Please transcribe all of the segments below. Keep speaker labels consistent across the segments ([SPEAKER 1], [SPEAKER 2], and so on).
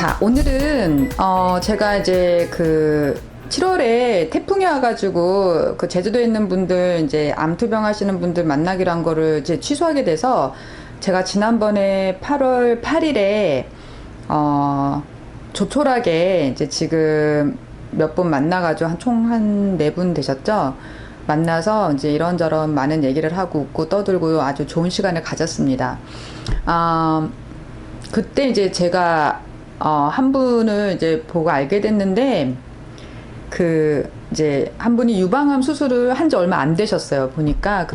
[SPEAKER 1] 자, 오늘은 제가 이제 그 7월에 태풍이 와가지고 그 제주도에 있는 분들 이제 암투병 하시는 분들 만나기로 한 거를 이제 취소하게 돼서 제가 지난번에 8월 8일에 조촐하게 이제 지금 몇 분 만나가지고 총 한 4분 되셨죠? 만나서 이제 이런저런 많은 얘기를 하고 웃고 떠들고 아주 좋은 시간을 가졌습니다. 그때 이제 제가 한 분을 이제 보고 알게 됐는데 그 이제 한 분이 유방암 수술을 한 지 얼마 안 되셨어요. 보니까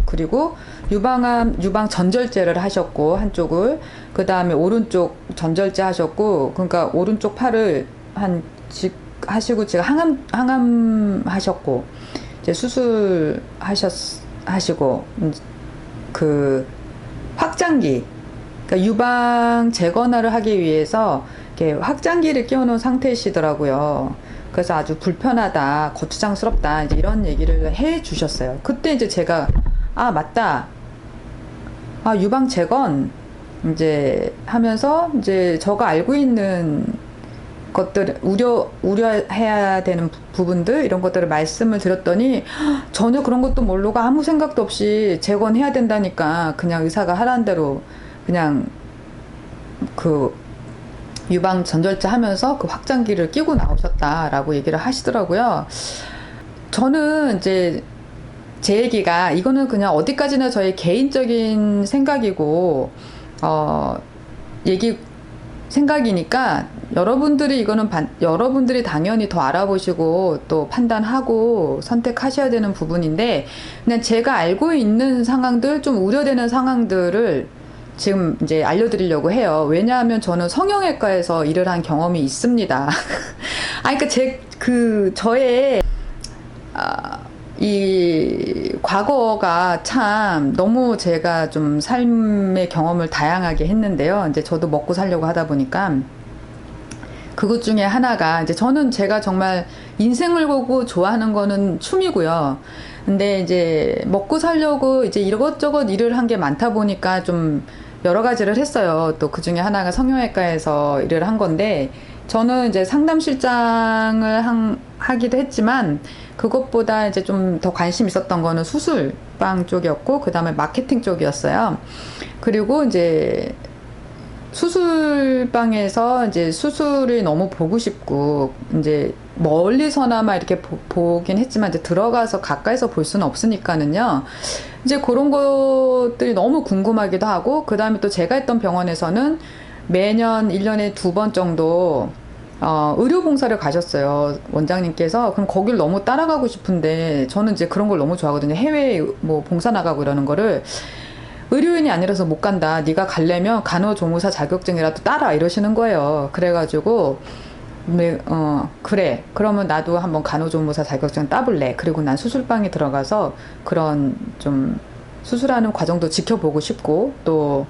[SPEAKER 1] 그리고 유방 전절제를 하셨고 한쪽을 그 다음에 오른쪽 전절제 하셨고 그러니까 오른쪽 팔을 하시고 제가 항암 하셨고 이제 수술 하시고 그 확장기 그러니까 유방 재건화를 하기 위해서 이렇게 확장기를 끼워놓은 상태이시더라고요. 그래서 아주 불편하다, 거추장스럽다, 이제 이런 얘기를 해 주셨어요. 그때 이제 제가, 아, 맞다. 아, 유방 재건, 이제 하면서, 이제 저가 알고 있는 것들, 우려해야 되는 부분들, 이런 것들을 말씀을 드렸더니, 전혀 그런 것도 모르고 아무 생각도 없이 재건해야 된다니까, 그냥 의사가 하라는 대로, 그냥, 그, 유방 전절제 하면서 그 확장기를 끼고 나오셨다라고 얘기를 하시더라고요. 저는 이제 제 얘기가 이거는 그냥 어디까지나 저의 개인적인 생각이고 생각이니까 여러분들이 여러분들이 당연히 더 알아보시고 또 판단하고 선택하셔야 되는 부분인데 그냥 제가 알고 있는 상황들 좀 우려되는 상황들을 지금 이제 알려드리려고 해요. 왜냐하면 저는 성형외과에서 일을 한 경험이 있습니다. 그러니까 저의, 이 과거가 참 너무 제가 좀 삶의 경험을 다양하게 했는데요. 이제 저도 먹고 살려고 하다 보니까 그것 중에 하나가 이제 제가 정말 인생을 보고 좋아하는 거는 춤이고요. 근데 이제 먹고 살려고 이제 이것저것 일을 한 게 많다 보니까 좀 여러 가지를 했어요. 또 그 중에 하나가 성형외과에서 일을 한 건데, 저는 이제 상담실장을 하기도 했지만, 그것보다 이제 좀 더 관심 있었던 거는 수술방 쪽이었고, 그 다음에 마케팅 쪽이었어요. 그리고 이제 수술방에서 이제 수술을 너무 보고 싶고, 이제 멀리서나마 이렇게 보긴 했지만, 이제 들어가서 가까이서 볼 수는 없으니까는요. 이제 그런 것들이 너무 궁금하기도 하고, 그 다음에 또 제가 했던 병원에서는 매년 1년에 2번 정도, 의료봉사를 가셨어요. 원장님께서. 그럼 거길 너무 따라가고 싶은데, 저는 이제 그런 걸 너무 좋아하거든요. 해외에 뭐 봉사 나가고 이러는 거를. 의료인이 아니라서 못 간다. 네가 가려면 간호조무사 자격증이라도 따라 이러시는 거예요. 그래가지고 그래. 그러면 나도 한번 간호조무사 자격증 따볼래. 그리고 난 수술방에 들어가서 그런 좀 수술하는 과정도 지켜보고 싶고 또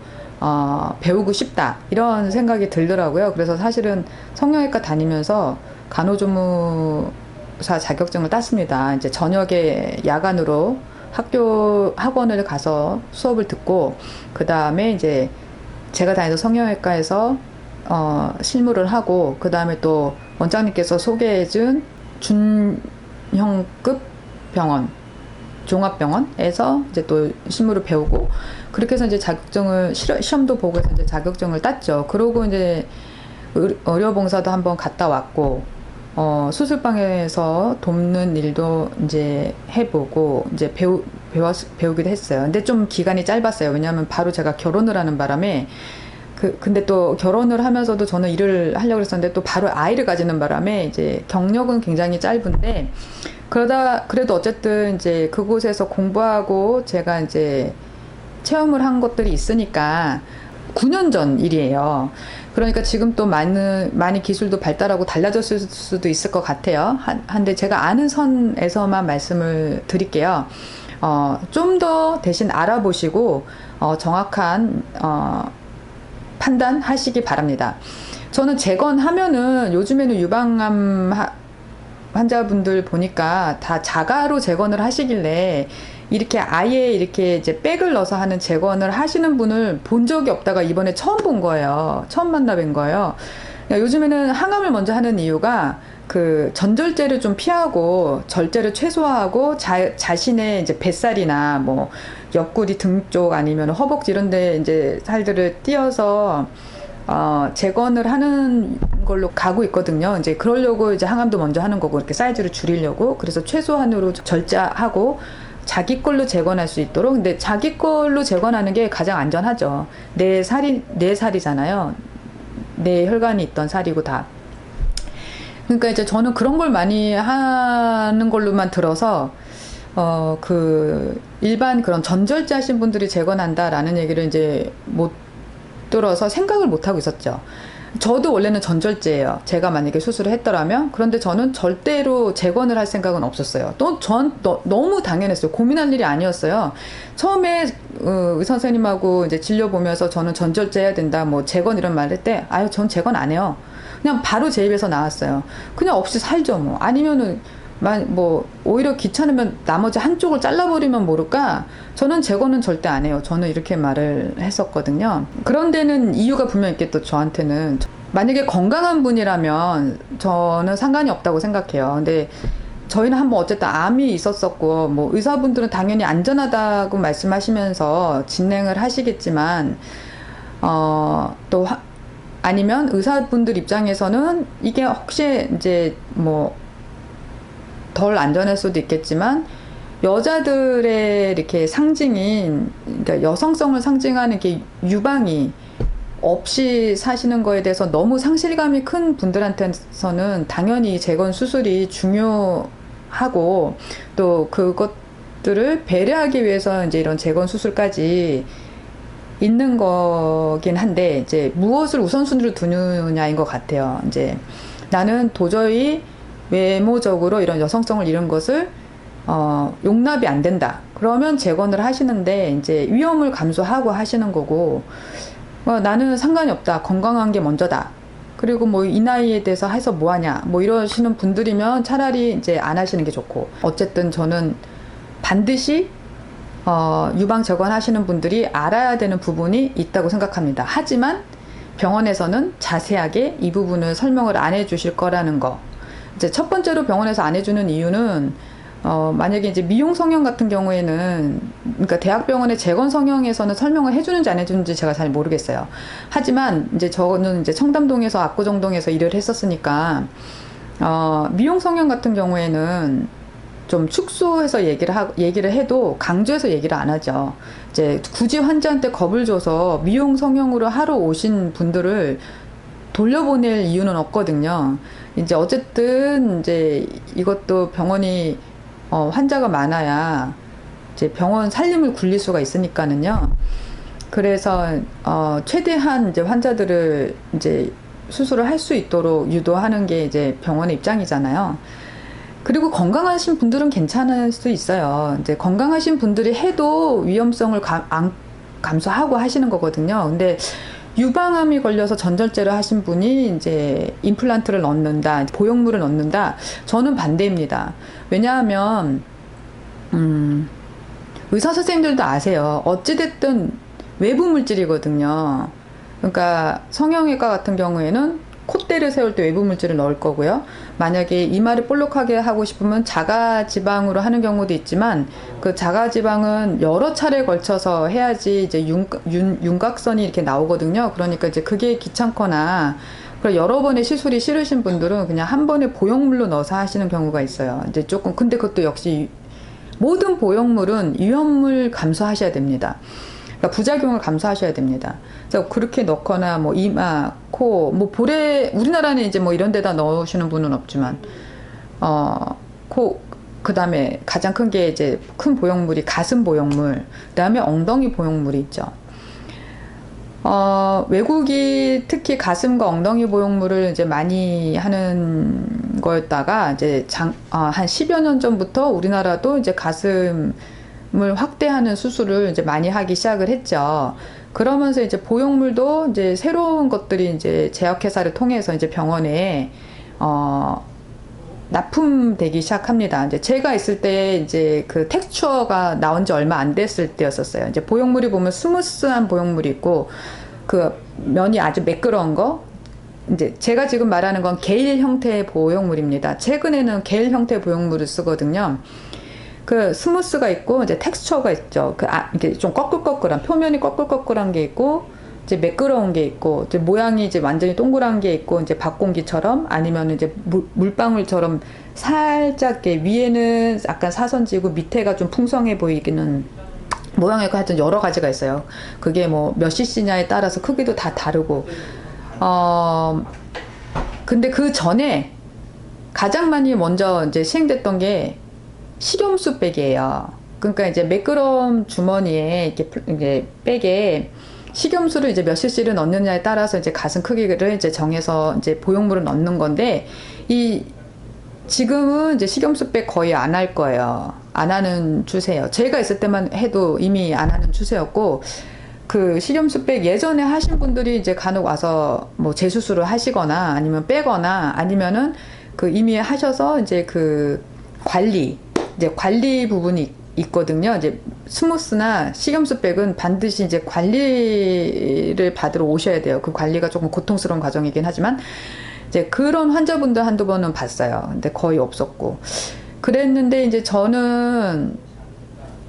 [SPEAKER 1] 배우고 싶다. 이런 생각이 들더라고요. 그래서 사실은 성형외과 다니면서 간호조무사 자격증을 땄습니다. 이제 저녁에 야간으로 학원을 가서 수업을 듣고 그 다음에 이제 제가 다니던 성형외과에서 실무를 하고 그 다음에 또 원장님께서 소개해준 준형급 병원 종합병원에서 이제 또 실무를 배우고 그렇게 해서 이제 시험도 보고 해서 이제 자격증을 땄죠. 그러고 이제 의료봉사도 한번 갔다 왔고 수술방에서 돕는 일도 이제 해보고 이제 배우기도 했어요. 근데 좀 기간이 짧았어요. 왜냐하면 바로 제가 결혼을 하는 바람에 근데 또 결혼을 하면서도 저는 일을 하려고 했었는데 또 바로 아이를 가지는 바람에 이제 경력은 굉장히 짧은데 그래도 어쨌든 이제 그곳에서 공부하고 제가 이제 체험을 한 것들이 있으니까 9년 전 일이에요. 그러니까 지금 또 많이 기술도 발달하고 달라졌을 수도 있을 것 같아요. 한데 제가 아는 선에서만 말씀을 드릴게요. 좀 더 대신 알아보시고 정확한 판단하시기 바랍니다. 저는 재건하면은 요즘에는 유방암 환자분들 보니까 다 자가로 재건을 하시길래 이렇게 아예 이렇게 이제 백을 넣어서 하는 재건을 하시는 분을 본 적이 없다가 이번에 처음 본 거예요. 처음 만나 뵌 거예요. 그러니까 요즘에는 항암을 먼저 하는 이유가 그 전절제를 좀 피하고 절제를 최소화하고 자신의 이제 뱃살이나 뭐 옆구리 등 쪽 아니면 허벅지 이런 데 이제 살들을 띄어서 재건을 하는 걸로 가고 있거든요. 이제 그러려고 이제 항암도 먼저 하는 거고 이렇게 사이즈를 줄이려고. 그래서 최소한으로 절제하고 자기 걸로 재건할 수 있도록. 근데 자기 걸로 재건하는 게 가장 안전하죠. 내 살이잖아요. 내 혈관이 있던 살이고 다. 그러니까 이제 저는 그런 걸 많이 하는 걸로만 들어서 그 일반 그런 전절제 하신 분들이 재건한다라는 얘기를 이제 못 들어서 생각을 못 하고 있었죠. 저도 원래는 전절제예요. 제가 만약에 수술을 했더라면. 그런데 저는 절대로 재건을 할 생각은 없었어요. 너무 당연했어요. 고민할 일이 아니었어요. 처음에 의사 선생님하고 이제 진료 보면서 저는 전절제 해야 된다, 뭐 재건 이런 말 할 때, 아유, 전 재건 안 해요. 그냥 바로 제 입에서 나왔어요. 그냥 없이 살죠, 뭐. 아니면은 뭐 오히려 귀찮으면 나머지 한쪽을 잘라버리면 모를까. 저는 재건은 절대 안 해요. 저는 이렇게 말을 했었거든요. 그런 데는 이유가 분명 있겠죠. 저한테는 만약에 건강한 분이라면 저는 상관이 없다고 생각해요. 근데 저희는 한번 어쨌든 암이 있었었고, 뭐 의사분들은 당연히 안전하다고 말씀하시면서 진행을 하시겠지만 또 아니면 의사분들 입장에서는 이게 혹시 이제 뭐 덜 안전할 수도 있겠지만 여자들의 이렇게 상징인, 그러니까 여성성을 상징하는 게 유방이 없이 사시는 거에 대해서 너무 상실감이 큰 분들한테서는 당연히 재건 수술이 중요하고 또 그것들을 배려하기 위해서 이제 이런 재건 수술까지 있는 거긴 한데, 이제 무엇을 우선순위로 두느냐인 것 같아요. 이제 나는 도저히 외모적으로 이런 여성성을 잃은 것을 용납이 안 된다. 그러면 재건을 하시는데 이제 위험을 감수하고 하시는 거고, 나는 상관이 없다. 건강한 게 먼저다. 그리고 뭐 이 나이에 대해서 해서 뭐 하냐. 뭐 이러시는 분들이면 차라리 이제 안 하시는 게 좋고. 어쨌든 저는 반드시 유방 재건하시는 분들이 알아야 되는 부분이 있다고 생각합니다. 하지만 병원에서는 자세하게 이 부분을 설명을 안 해주실 거라는 거. 이제 첫 번째로 병원에서 안 해주는 이유는 만약에 이제 미용 성형 같은 경우에는, 그러니까 대학병원의 재건 성형에서는 설명을 해주는지 안 해주는지 제가 잘 모르겠어요. 하지만 이제 저는 이제 청담동에서 압구정동에서 일을 했었으니까 미용 성형 같은 경우에는 좀 축소해서 얘기를 해도 강조해서 얘기를 안 하죠. 이제 굳이 환자한테 겁을 줘서 미용 성형으로 하러 오신 분들을 돌려보낼 이유는 없거든요. 이제 어쨌든 이제 이것도 병원이 환자가 많아야 이제 병원 살림을 굴릴 수가 있으니까는요. 그래서 최대한 이제 환자들을 이제 수술을 할 수 있도록 유도하는 게 이제 병원의 입장이잖아요. 그리고 건강하신 분들은 괜찮을 수 있어요. 이제 건강하신 분들이 해도 위험성을 감수하고 하시는 거거든요. 근데 유방암이 걸려서 전절제를 하신 분이 이제 임플란트를 넣는다, 보형물을 넣는다. 저는 반대입니다. 왜냐하면 의사 선생님들도 아세요. 어찌됐든 외부 물질이거든요. 그러니까 성형외과 같은 경우에는 콧대를 세울 때 외부 물질을 넣을 거고요. 만약에 이마를 볼록하게 하고 싶으면 자가지방으로 하는 경우도 있지만, 그 자가지방은 여러 차례 걸쳐서 해야지 이제 윤곽선이 이렇게 나오거든요. 그러니까 이제 그게 귀찮거나 여러 번의 시술이 싫으신 분들은 그냥 한 번에 보형물로 넣어서 하시는 경우가 있어요. 이제 조금, 근데 그것도 역시 모든 보형물은 위험을 감수하셔야 됩니다. 그러니까 부작용을 감수하셔야 됩니다. 그래서 그렇게 넣거나 뭐 이마, 코, 뭐 볼에, 우리나라는 이제 뭐 이런 데다 넣으시는 분은 없지만 코, 그 다음에 가장 큰 게 이제 큰 보형물이 가슴 보형물, 그 다음에 엉덩이 보형물이 있죠. 외국이 특히 가슴과 엉덩이 보형물을 이제 많이 하는 거였다가 이제 한 10여 년 전부터 우리나라도 이제 가슴을 확대하는 수술을 이제 많이 하기 시작을 했죠. 그러면서 이제 보형물도 이제 새로운 것들이 이제 제약회사를 통해서 이제 병원에 납품되기 시작합니다. 이제 제가 있을 때 이제 그 텍스처가 나온 지 얼마 안 됐을 때였었어요. 이제 보형물이 보면 스무스한 보형물이 있고 그 면이 아주 매끄러운 거, 이제 제가 지금 말하는 건 게일 형태의 보형물입니다. 최근에는 게일 형태의 보형물을 쓰거든요. 그 스무스가 있고 이제 텍스처가 있죠. 이게 좀 꺼끌꺼끌한 표면이 꺼끌꺼끌한 게 있고 이제 매끄러운 게 있고 이제 모양이 이제 완전히 동그란 게 있고 이제 밥공기처럼 아니면 이제 물방울처럼 살짝 위에는 약간 사선지고 밑에가 좀 풍성해 보이기는 모양이 하여튼 여러 가지가 있어요. 그게 뭐 몇 cc냐에 따라서 크기도 다 다르고 근데 그 전에 가장 많이 먼저 이제 시행됐던 게 식염수 백이에요. 그러니까 이제 매끄러운 주머니에 이제 백에 식염수를 이제 몇 cc를 넣느냐에 따라서 이제 가슴 크기를 이제 정해서 이제 보형물을 넣는 건데 지금은 이제 식염수 백 거의 안 할 거예요. 안 하는 추세예요. 제가 있을 때만 해도 이미 안 하는 추세였고 그 식염수 백 예전에 하신 분들이 이제 간혹 와서 뭐 재수술을 하시거나 아니면 빼거나 아니면은 그 이미 하셔서 이제 그 이제 관리 부분이 있거든요. 이제 스무스나 식염수 백은 반드시 이제 관리를 받으러 오셔야 돼요. 그 관리가 조금 고통스러운 과정이긴 하지만 이제 그런 환자분들 한두 번은 봤어요. 근데 거의 없었고 그랬는데 이제 저는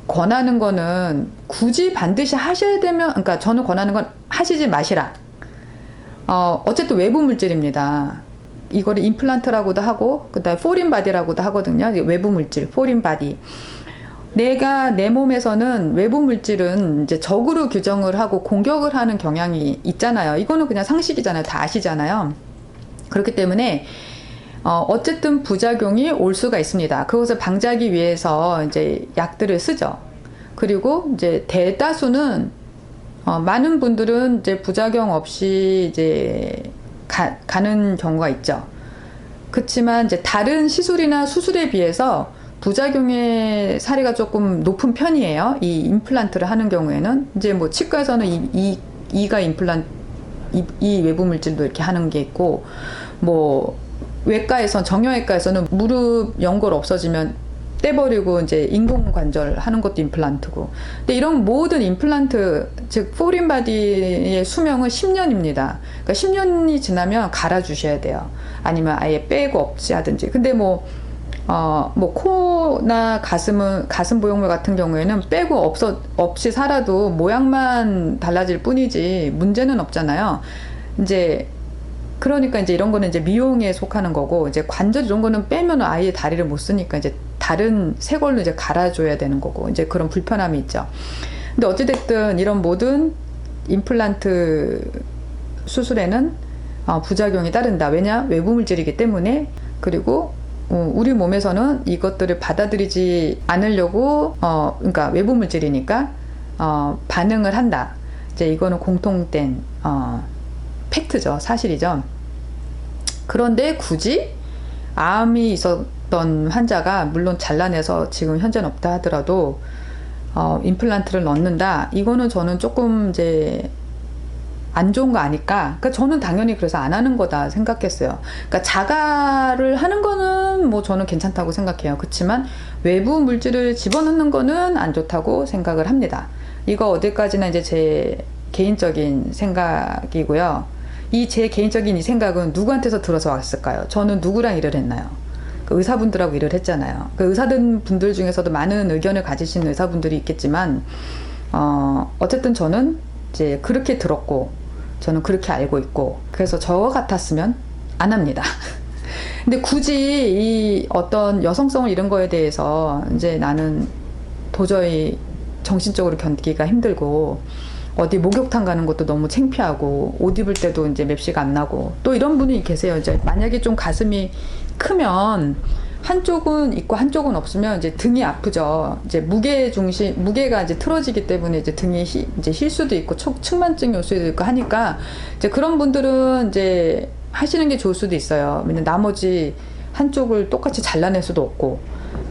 [SPEAKER 1] 권하는 거는 굳이 반드시 하셔야 되면 그러니까 저는 권하는 건 하시지 마시라. 어쨌든 외부 물질입니다. 이거를 임플란트라고도 하고 그다음에 포린 바디라고도 하거든요. 외부 물질, 포린 바디. 내가 내 몸에서는 외부 물질은 이제 적으로 규정을 하고 공격을 하는 경향이 있잖아요. 이거는 그냥 상식이잖아요. 다 아시잖아요. 그렇기 때문에 어쨌든 부작용이 올 수가 있습니다. 그것을 방지하기 위해서 이제 약들을 쓰죠. 그리고 이제 대다수는 많은 분들은 이제 부작용 없이 이제 가는 경우가 있죠. 그렇지만 이제 다른 시술이나 수술에 비해서 부작용의 사례가 조금 높은 편이에요. 이 임플란트를 하는 경우에는 이제 뭐 치과에서는 이가 임플란트 이 외부 물질도 이렇게 하는 게 있고 뭐 정형외과에서는 무릎 연골 없어지면 떼버리고 이제 인공관절 하는 것도 임플란트고. 근데 이런 모든 임플란트, 즉 포린 바디의 수명은 10년입니다. 그러니까 10년이 지나면 갈아주셔야 돼요. 아니면 아예 빼고 없이 하든지. 근데 뭐 코나 가슴 보형물 같은 경우에는 빼고 없이 살아도 모양만 달라질 뿐이지 문제는 없잖아요. 이제 그러니까 이제 이런 거는 이제 미용에 속하는 거고 이제 관절 이런 거는 빼면 아예 다리를 못 쓰니까 이제 다른 새 걸로 이제 갈아줘야 되는 거고 이제 그런 불편함이 있죠. 근데 어찌됐든 이런 모든 임플란트 수술에는 부작용이 따른다. 왜냐? 외부 물질이기 때문에. 그리고 우리 몸에서는 이것들을 받아들이지 않으려고 그러니까 외부 물질이니까 반응을 한다. 이제 이거는 공통된 팩트죠. 사실이죠. 그런데 굳이 암이 있었던 환자가 물론 잘라내서 지금 현재는 없다 하더라도 임플란트를 넣는다. 이거는 저는 조금 이제 안 좋은 거 아닐까? 그러니까 저는 당연히 그래서 안 하는 거다 생각했어요. 그러니까 자가를 하는 거는 뭐 저는 괜찮다고 생각해요. 그렇지만 외부 물질을 집어넣는 거는 안 좋다고 생각을 합니다. 이거 어디까지나 이제 제 개인적인 생각이고요. 제 개인적인 이 생각은 누구한테서 들어서 왔을까요? 저는 누구랑 일을 했나요? 그 의사분들하고 일을 했잖아요. 그 의사분들 중에서도 많은 의견을 가지신 의사분들이 있겠지만 어쨌든 저는 이제 그렇게 들었고 저는 그렇게 알고 있고 그래서 저 같았으면 안 합니다. 근데 굳이 이 어떤 여성성을 이런 거에 대해서 이제 나는 도저히 정신적으로 견디기가 힘들고 어디 목욕탕 가는 것도 너무 창피하고 옷 입을 때도 이제 맵시가 안 나고 또 이런 분이 계세요. 이제 만약에 좀 가슴이 크면 한쪽은 있고 한쪽은 없으면 이제 등이 아프죠. 이제 무게가 이제 틀어지기 때문에 이제 등이 이제 힐 수도 있고 측만증이 올 수도 있고 하니까 이제 그런 분들은 이제 하시는 게 좋을 수도 있어요. 왜냐면 나머지 한쪽을 똑같이 잘라낼 수도 없고.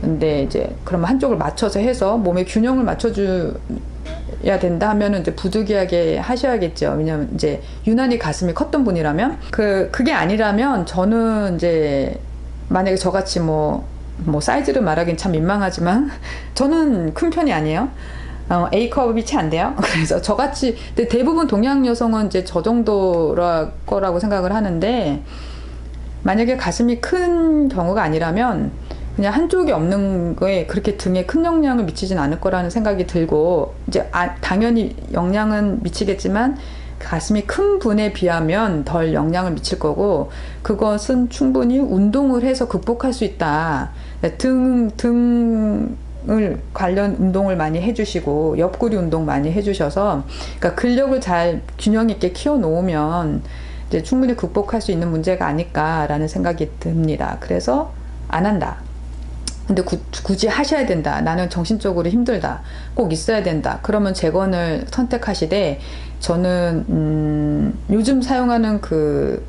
[SPEAKER 1] 근데 이제 그러면 한쪽을 맞춰서 해서 몸의 균형을 맞춰줘야 된다 하면은 이제 부득이하게 하셔야겠죠. 왜냐면 이제 유난히 가슴이 컸던 분이라면 그게 아니라면 저는 이제 만약에 저같이 뭐 사이즈를 말하긴 참 민망하지만 저는 큰 편이 아니에요. A컵이 채 안 돼요. 그래서 저같이, 근데 대부분 동양 여성은 이제 저 정도라고 생각을 하는데, 만약에 가슴이 큰 경우가 아니라면 그냥 한쪽이 없는 거에 그렇게 등에 큰 영향을 미치진 않을 거라는 생각이 들고, 이제 당연히 영향은 미치겠지만 가슴이 큰 분에 비하면 덜 영향을 미칠 거고, 그것은 충분히 운동을 해서 극복할 수 있다. 등을 관련 운동을 많이 해주시고 옆구리 운동 많이 해주셔서, 그러니까 근력을 잘 균형 있게 키워 놓으면 이제 충분히 극복할 수 있는 문제가 아닐까라는 생각이 듭니다. 그래서 안 한다. 근데 굳이 하셔야 된다. 나는 정신적으로 힘들다. 꼭 있어야 된다. 그러면 재건을 선택하시되, 저는 요즘 사용하는 그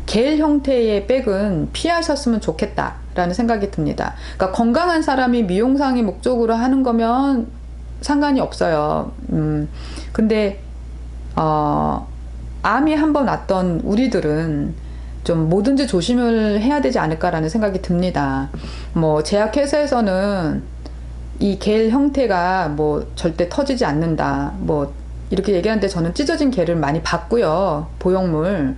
[SPEAKER 1] 겔 형태의 백은 피하셨으면 좋겠다라는 생각이 듭니다. 그러니까 건강한 사람이 미용상의 목적으로 하는 거면 상관이 없어요. 근데 암이 한번 왔던 우리들은 좀 뭐든지 조심을 해야 되지 않을까라는 생각이 듭니다. 뭐 제약회사에서는 이 겔 형태가 뭐 절대 터지지 않는다, 뭐 이렇게 얘기하는데, 저는 찢어진 겔을 많이 봤고요. 보형물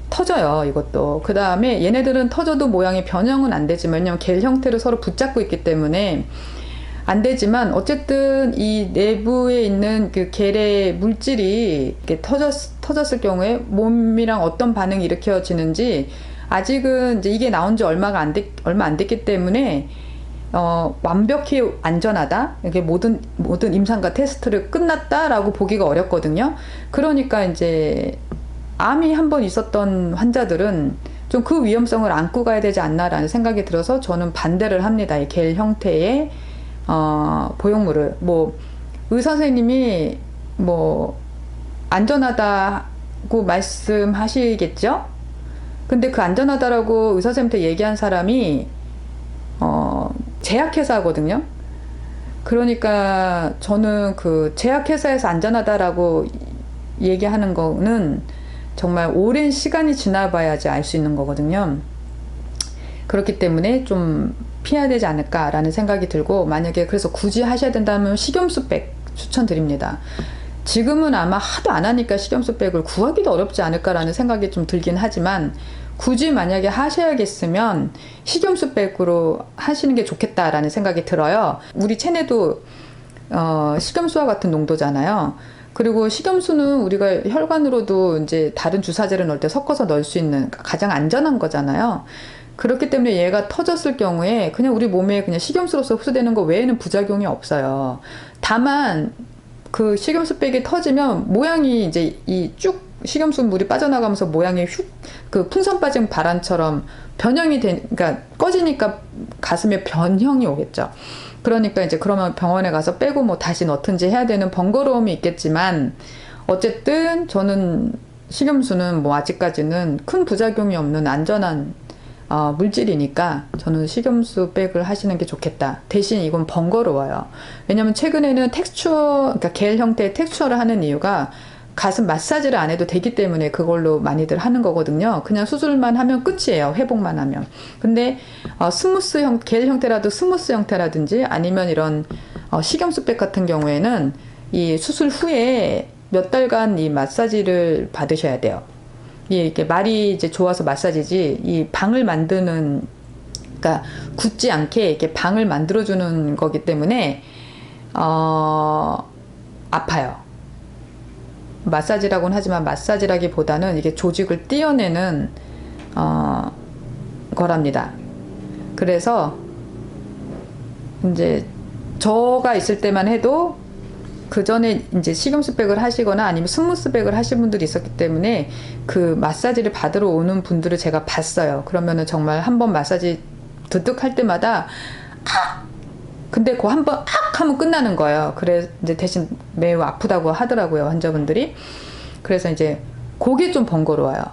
[SPEAKER 1] 터져요, 이것도. 그 다음에 얘네들은 터져도 모양이 변형은 안 되지만, 왜냐면 겔 형태로 서로 붙잡고 있기 때문에 안 되지만, 어쨌든 이 내부에 있는 그 겔의 물질이 이렇게 터졌을 경우에 몸이랑 어떤 반응이 일으켜지는지, 아직은 이제 이게 나온 지 얼마 안 됐기 때문에 완벽히 안전하다, 이게 모든 임상과 테스트를 끝났다라고 보기가 어렵거든요. 그러니까 이제 암이 한번 있었던 환자들은 좀 그 위험성을 안고 가야 되지 않나라는 생각이 들어서 저는 반대를 합니다. 이 겔 형태의 보형물을. 뭐 의사 선생님이 뭐 안전하다고 말씀하시겠죠? 근데 그 안전하다라고 의사 선생님한테 얘기한 사람이 제약회사거든요. 그러니까 저는 그 제약회사에서 안전하다라고 얘기하는 거는 정말 오랜 시간이 지나봐야지 알 수 있는 거거든요. 그렇기 때문에 좀 피해야 되지 않을까라는 생각이 들고, 만약에 그래서 굳이 하셔야 된다면 식염수백 추천드립니다. 지금은 아마 하도 안 하니까 식염수백을 구하기도 어렵지 않을까라는 생각이 좀 들긴 하지만, 굳이 만약에 하셔야겠으면 식염수백으로 하시는 게 좋겠다라는 생각이 들어요. 우리 체내도 식염수와 같은 농도잖아요. 그리고 식염수는 우리가 혈관으로도 이제 다른 주사제를 넣을 때 섞어서 넣을 수 있는 가장 안전한 거잖아요. 그렇기 때문에 얘가 터졌을 경우에 그냥 우리 몸에 그냥 식염수로서 흡수되는 거 외에는 부작용이 없어요. 다만 그 식염수백이 터지면 모양이 이제 이 쭉 식염수 물이 빠져나가면서 모양이 그 풍선 빠진 바람처럼 변형이 그러니까 꺼지니까 가슴에 변형이 오겠죠. 그러니까 이제 그러면 병원에 가서 빼고 뭐 다시 넣든지 해야 되는 번거로움이 있겠지만, 어쨌든 저는 식염수는 뭐 아직까지는 큰 부작용이 없는 안전한 물질이니까 저는 식염수 백을 하시는 게 좋겠다. 대신 이건 번거로워요. 왜냐면 최근에는 그러니까 겔 형태의 텍스처를 하는 이유가 가슴 마사지를 안 해도 되기 때문에 그걸로 많이들 하는 거거든요. 그냥 수술만 하면 끝이에요. 회복만 하면. 근데 겔 형태라도 스무스 형태라든지 아니면 이런 식염수백 같은 경우에는 이 수술 후에 몇 달간 이 마사지를 받으셔야 돼요. 이게 말이 이제 좋아서 마사지지, 이 방을 만드는, 그러니까 굳지 않게 이렇게 방을 만들어주는 거기 때문에 아파요. 마사지라고는 하지만 마사지라기보다는 이게 조직을 떼어내는 거랍니다. 그래서 이제 저가 있을 때만 해도 그 전에 이제 식염수백을 하시거나 아니면 스무스백을 하신 분들이 있었기 때문에 그 마사지를 받으러 오는 분들을 제가 봤어요. 그러면은 정말 한번 마사지 드득 할 때마다 근데 그 한 번 하면 끝나는 거예요. 그래 이제 대신 매우 아프다고 하더라고요, 환자분들이. 그래서 이제 그게 좀 번거로워요.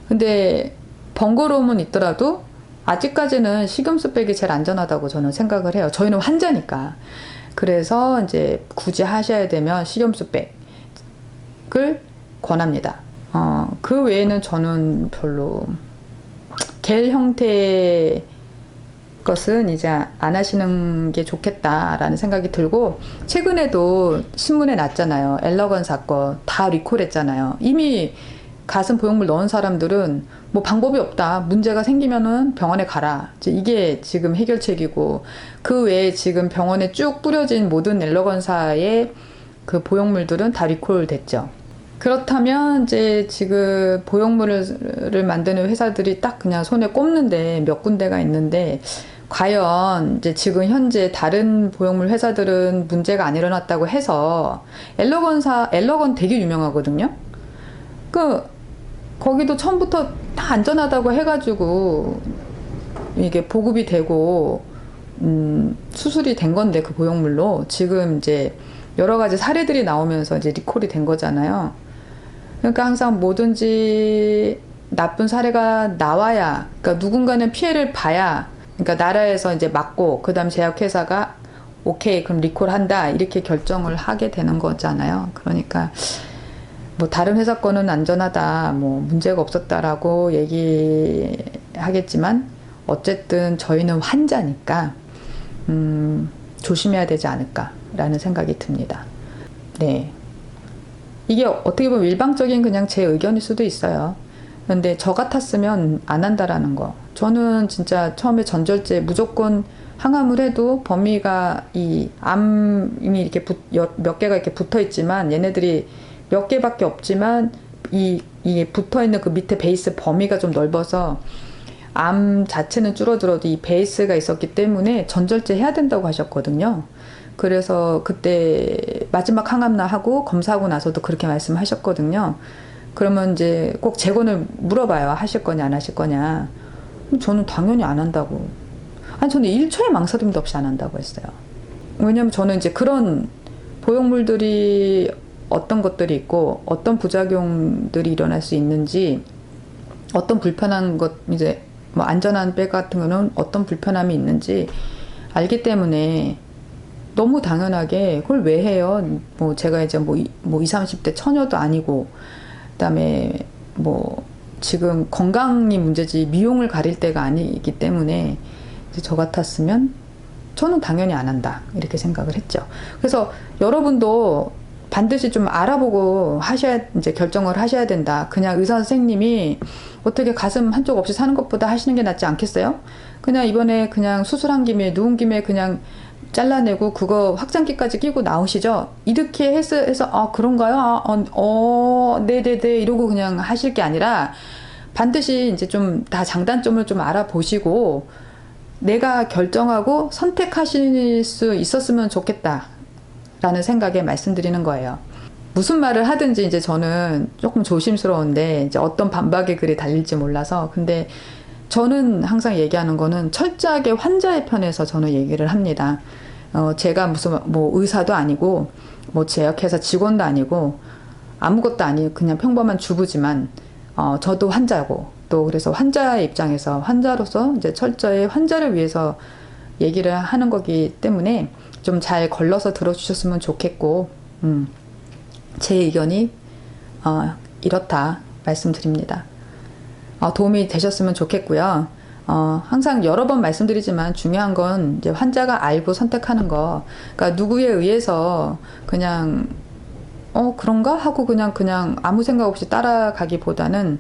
[SPEAKER 1] 근데 번거로움은 있더라도 아직까지는 식염수백이 제일 안전하다고 저는 생각을 해요. 저희는 환자니까. 그래서 이제 굳이 하셔야 되면 식염수백을 권합니다. 그 외에는 저는 별로 겔 형태의 것은 이제 안 하시는 게 좋겠다라는 생각이 들고, 최근에도 신문에 났잖아요. 엘러건 사건 다 리콜했잖아요. 이미 가슴 보형물 넣은 사람들은 뭐 방법이 없다. 문제가 생기면은 병원에 가라. 이제 이게 지금 해결책이고, 그 외에 지금 병원에 쭉 뿌려진 모든 엘러건사의 그 보형물들은 다 리콜 됐죠. 그렇다면 이제 지금 보형물을 만드는 회사들이 딱 그냥 손에 꼽는데 몇 군데가 있는데, 과연 이제 지금 현재 다른 보형물 회사들은 문제가 안 일어났다고 해서, 엘러건 되게 유명하거든요. 거기도 처음부터 다 안전하다고 해가지고 이게 보급이 되고 수술이 된 건데, 그 보형물로 지금 이제 여러 가지 사례들이 나오면서 이제 리콜이 된 거잖아요. 그러니까 항상 뭐든지 나쁜 사례가 나와야, 그러니까 누군가는 피해를 봐야, 그러니까 나라에서 이제 막고 그다음 제약회사가 오케이 그럼 리콜한다 이렇게 결정을 하게 되는 거잖아요. 그러니까 뭐 다른 회사 거는 안전하다, 뭐 문제가 없었다라고 얘기하겠지만, 어쨌든 저희는 환자니까 조심해야 되지 않을까라는 생각이 듭니다. 네. 이게 어떻게 보면 일방적인 그냥 제 의견일 수도 있어요. 근데 저 같았으면 안 한다라는 거. 저는 진짜 처음에 전절제 무조건 항암을 해도 범위가 이 암이 이렇게 몇 개가 이렇게 붙어 있지만, 얘네들이 몇 개밖에 없지만 이게 붙어 있는 그 밑에 베이스 범위가 좀 넓어서 암 자체는 줄어들어도 이 베이스가 있었기 때문에 전절제 해야 된다고 하셨거든요. 그래서 그때 마지막 항암나 하고 검사하고 나서도 그렇게 말씀하셨거든요. 그러면 이제 꼭 재건을 물어봐요. 하실 거냐 안 하실 거냐. 저는 당연히 안 한다고. 아니, 저는 1초의 망설임도 없이 안 한다고 했어요. 왜냐면 저는 이제 그런 보형물들이 어떤 것들이 있고 어떤 부작용들이 일어날 수 있는지, 어떤 불편한 것, 이제 뭐 안전한 백 같은 거는 어떤 불편함이 있는지 알기 때문에 너무 당연하게 그걸 왜 해요? 뭐 제가 이제 뭐 20, 30대 처녀도 아니고, 그다음에 뭐 지금 건강이 문제지 미용을 가릴 때가 아니기 때문에, 이제 저 같았으면 저는 당연히 안 한다 이렇게 생각을 했죠. 그래서 여러분도 반드시 좀 알아보고 이제 결정을 하셔야 된다. 그냥 의사 선생님이 어떻게 가슴 한쪽 없이 사는 것보다 하시는 게 낫지 않겠어요? 그냥 이번에 그냥 수술한 김에, 누운 김에 그냥 잘라내고 그거 확장기까지 끼고 나오시죠? 이렇게 해서 그런가요? 네네네 이러고 그냥 하실 게 아니라, 반드시 이제 좀 다 장단점을 좀 알아보시고 내가 결정하고 선택하실 수 있었으면 좋겠다 라는 생각에 말씀드리는 거예요. 무슨 말을 하든지 이제 저는 조금 조심스러운데, 이제 어떤 반박의 글이 달릴지 몰라서. 근데 저는 항상 얘기하는 거는 철저하게 환자의 편에서 저는 얘기를 합니다. 제가 무슨 뭐 의사도 아니고 뭐 제약회사 직원도 아니고 아무것도 아니고 그냥 평범한 주부지만, 저도 환자고, 또 그래서 환자의 입장에서 환자로서 이제 철저히 환자를 위해서 얘기를 하는 거기 때문에 좀 잘 걸러서 들어주셨으면 좋겠고, 제 의견이 이렇다 말씀드립니다. 도움이 되셨으면 좋겠고요. 항상 여러 번 말씀드리지만 중요한 건 이제 환자가 알고 선택하는 거. 그러니까 누구에 의해서 그냥 그런가 하고 그냥 아무 생각 없이 따라가기보다는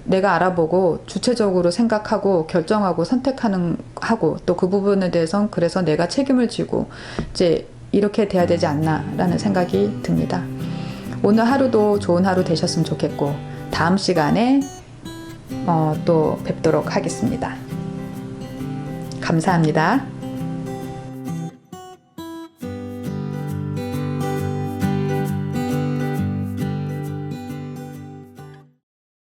[SPEAKER 1] 내가 알아보고 주체적으로 생각하고 결정하고 하고 또 그 부분에 대해선 그래서 내가 책임을 지고 이제 이렇게 돼야 되지 않나라는 생각이 듭니다. 오늘 하루도 좋은 하루 되셨으면 좋겠고, 다음 시간에 또 뵙도록 하겠습니다. 감사합니다.